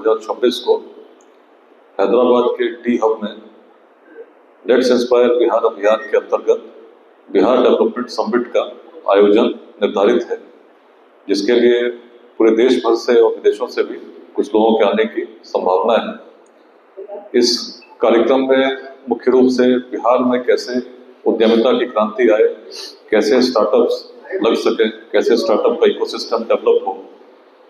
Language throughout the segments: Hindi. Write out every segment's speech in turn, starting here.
2026 को हैदराबाद के टी हब में लेट्स इंस्पायर बिहार अभियान के अंतर्गत बिहार डेवलपमेंट समिट का आयोजन निर्धारित है, जिसके लिए पूरे देश भर से और विदेशों से भी कुछ लोगों के आने की संभावना है। इस कार्यक्रम में मुख्य रूप से बिहार में कैसे उद्यमिता की क्रांति आए, कैसे स्टार्टअप्स लग सके, कैसे स्टार्टअप का इकोसिस्टम डेवलप हो,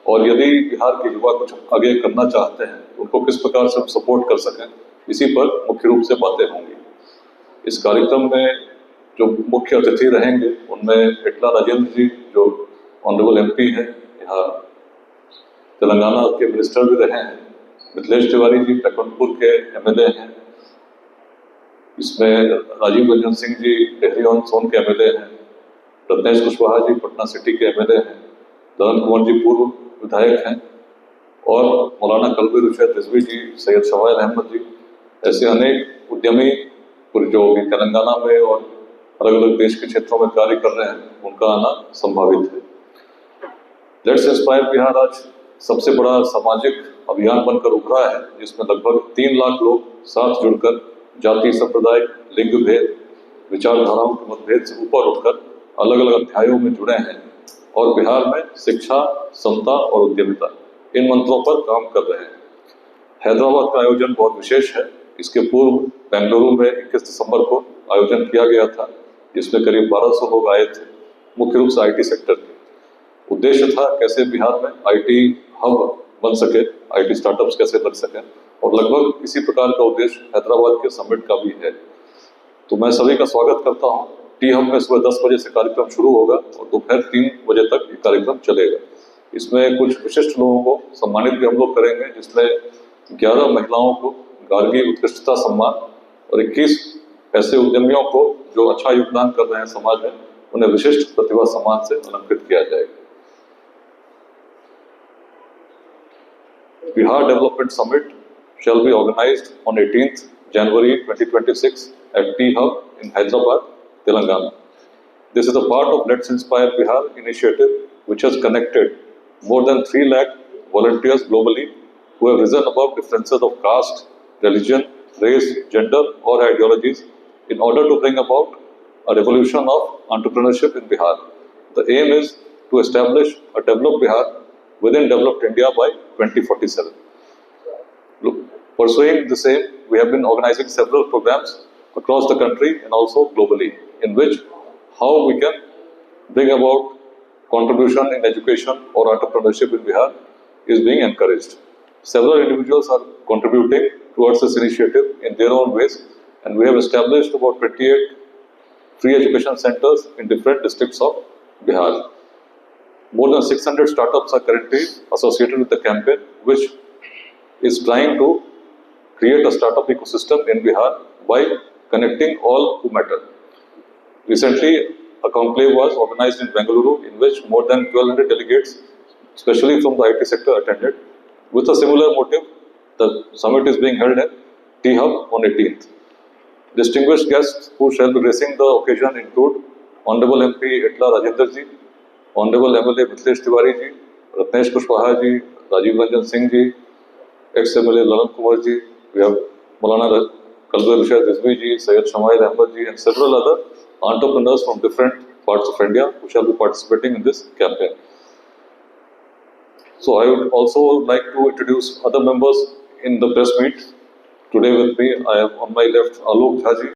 और यदि बिहार के युवा कुछ आगे करना चाहते हैं उनको किस प्रकार से हम सपोर्ट कर सकें, इसी पर मुख्य रूप से बातें होंगी। इस कार्यक्रम में जो मुख्य अतिथि रहेंगे उनमें एटला राजेंद्र जी जो ऑनरेबल एमपी हैं, यहाँ तेलंगाना के मिनिस्टर भी रहे हैं, मिथिलेश तिवारी जी लखनपुर के एमएलए हैं, इसमें राजीव रंजन सिंह जी डेहरी ऑन सोन के एमएलए हैं, रत्नेश कुशवाहा जी पटना सिटी के एमएलए हैं, दलन कुमार जी पूर्व विधायक हैं, और मौलाना कल्बे रुशैद रिजवी जी, सैयद शवायल अहमद जी, ऐसे अनेक उद्यमी जो भी तेलंगाना में और अलग अलग देश के क्षेत्रों में कार्य कर रहे हैं, उनका आना संभावित है। लेट्स इंस्पायर बिहार आज सबसे बड़ा सामाजिक अभियान बनकर उभरा है, जिसमें लगभग 3 लाख लोग साथ जुड़कर जाति, संप्रदाय, लिंग भेद, विचारधाराओं के मतभेद से ऊपर उठकर अलग अलग अध्यायों में जुड़े हैं और बिहार में शिक्षा, समता और उद्यमिता इन मंत्रों पर काम कर रहे हैं। हैदराबाद का आयोजन बहुत विशेष है। इसके पूर्व बेंगलुरु में 21 दिसंबर को आयोजन किया गया था, जिसमें करीब 1200 लोग आए थे, मुख्य रूप से आईटी सेक्टर के। उद्देश्य था कैसे बिहार में आईटी हब बन सके, आईटी स्टार्टअप्स कैसे लग सकें, और लगभग इसी प्रकार का उद्देश्य हैदराबाद के समिट का भी है। तो मैं सभी का स्वागत करता हूँ। टी हब में सुबह 10 बजे से कार्यक्रम शुरू होगा और दोपहर 3 बजे तक ये कार्यक्रम चलेगा। इसमें कुछ विशिष्ट लोगों को सम्मानित भी हम लोग करेंगे, जिसमें 11 महिलाओं को गार्गी उत्कृष्टता सम्मान और 21 ऐसे उद्यमियों को जो अच्छा योगदान कर रहे हैं समाज में, उन्हें विशिष्ट प्रतिभा सम्मान से अलंकृत किया जाएगा। Bihar Development Summit shall be organized on 18th January 2026 at T Hub in Hyderabad, Telangana. This is a part of Let's Inspire Bihar initiative, which has connected more than 3 lakh volunteers globally who have risen above differences of caste, religion, race, gender or ideologies in order to bring about a revolution of entrepreneurship in Bihar. The aim is to establish a developed Bihar within developed India by 2047. Pursuing the same, we have been organizing several programs across the country and also globally, in which how we can bring about contribution in education or entrepreneurship in Bihar is being encouraged. Several individuals are contributing towards this initiative in their own ways, and we have established about 28 free education centers in different districts of Bihar. More than 600 startups are currently associated with the campaign, which is trying to create a startup ecosystem in Bihar by connecting all who matter. Recently, a conclave was organized in Bengaluru, in which more than 1,200 delegates, especially from the IT sector, attended. With a similar motive, the summit is being held at T Hub on 18th. Distinguished guests who shall be gracing the occasion include Honorable MP Etla Rajendra ji, Honorable MLA Mithilesh Tiwari ji, Ratnesh Kushwaha ji, Rajiv Ranjan Singh ji, ex-MLA Lalan Kumar ji, we have Maulana Kalbe Rushad Rizvi ji, Sayyid Shamail Ahmad ji, and several other entrepreneurs from different parts of India who shall be participating in this campaign. So I would also like to introduce other members in the press meet. Today with me, I have on my left Alok Jha ji,